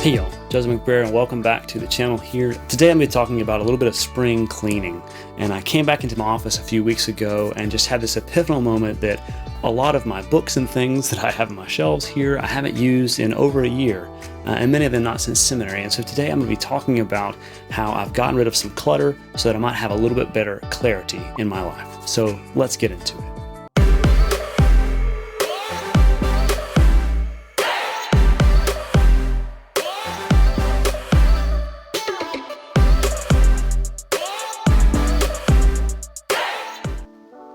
Hey y'all, Joseph McBrayer, and welcome back to the channel here. Today I'm going to be talking about a little bit of spring cleaning. And I came back into my office a few weeks ago and just had this epiphanal moment that a lot of my books and things that I have on my shelves here I haven't used in over a year, and many of them not since seminary. And so today I'm going to be talking about how I've gotten rid of some clutter so that I might have a little bit better clarity in my life. So let's get into it.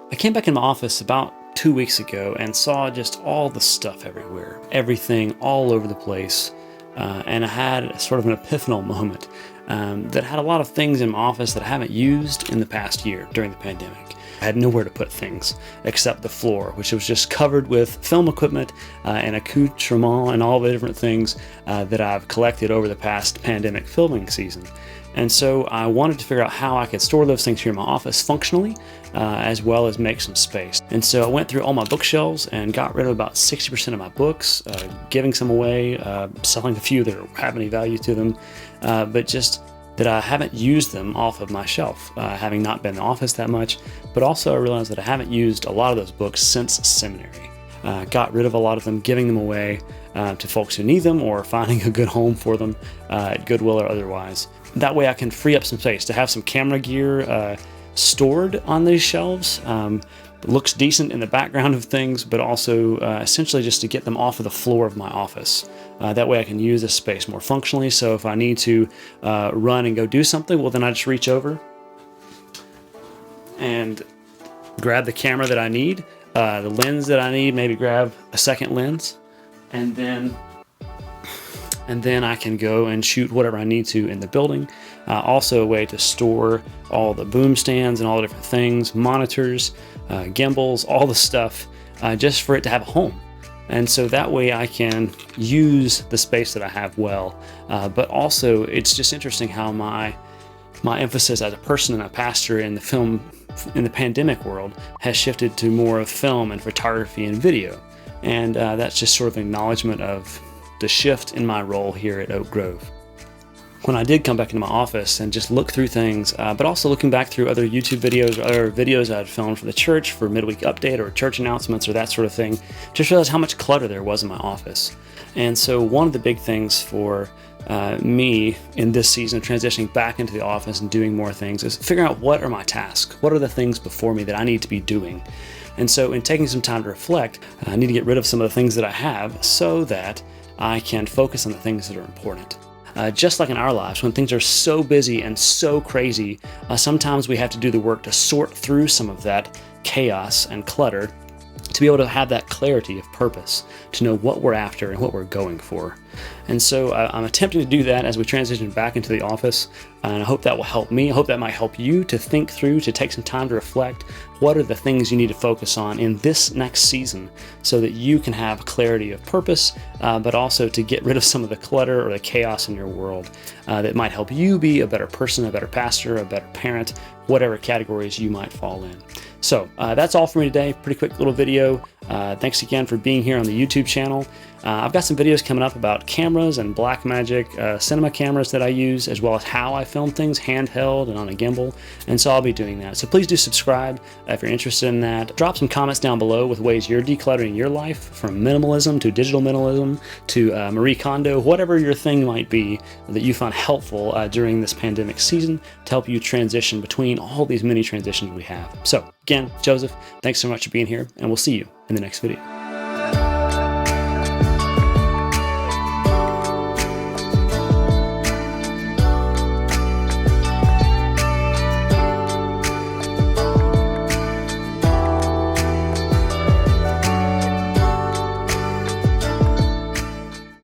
I came back in my office about 2 weeks ago and saw just all the stuff everywhere, everything all over the place, and I had sort of an epiphanal moment that had a lot of things in my office that I haven't used in the past year during the pandemic. I had nowhere to put things except the floor, which was just covered with film equipment and accoutrement and all the different things that I've collected over the past pandemic filming season. And so I wanted to figure out how I could store those things here in my office functionally, as well as make some space. And so I went through all my bookshelves and got rid of about 60% of my books, giving some away, selling a few that don't have any value to them, but just that I haven't used them off of my shelf, having not been in the office that much. But also I realized that I haven't used a lot of those books since seminary. Got rid of a lot of them, giving them away to folks who need them or finding a good home for them at Goodwill or otherwise. That way I can free up some space to have some camera gear stored on these shelves. Looks decent in the background of things, but also essentially just to get them off of the floor of my office. That way I can use this space more functionally. So if I need to run and go do something, well then I just reach over and grab the camera that I need, the lens that I need, maybe grab a second lens, and then I can go and shoot whatever I need to in the building. Also a way to store all the boom stands and all the different things, monitors, gimbals, all the stuff, just for it to have a home. And so that way I can use the space that I have well. But also it's just interesting how my emphasis as a person and a pastor in the pandemic world has shifted to more of film and photography and video. And that's just sort of an acknowledgement of the shift in my role here at Oak Grove. When I did come back into my office and just look through things, but also looking back through other YouTube videos or other videos I'd filmed for the church for midweek update or church announcements or that sort of thing, just realized how much clutter there was in my office. And so one of the big things for me in this season of transitioning back into the office and doing more things is figuring out what are my tasks, what are the things before me that I need to be doing. And so in taking some time to reflect, I need to get rid of some of the things that I have so that I can focus on the things that are important. Just like in our lives, when things are so busy and so crazy, sometimes we have to do the work to sort through some of that chaos and clutter to be able to have that clarity of purpose, to know what we're after and what we're going for. And so I'm attempting to do that as we transition back into the office, and I hope that will help me. I hope that might help you to think through, to take some time to reflect. What are the things you need to focus on in this next season so that you can have clarity of purpose, but also to get rid of some of the clutter or the chaos in your world that might help you be a better person, a better pastor, a better parent, whatever categories you might fall in. So that's all for me today. Pretty quick little video. Thanks again for being here on the YouTube channel. I've got some videos coming up about cameras and Blackmagic cinema cameras that I use, as well as how I film things handheld and on a gimbal. And so I'll be doing that. So please do subscribe if you're interested in that. Drop some comments down below with ways you're decluttering your life, from minimalism to digital minimalism to Marie Kondo, whatever your thing might be that you find helpful during this pandemic season to help you transition between all these many transitions we have. So again, Joseph, thanks so much for being here, and we'll see you in the next video.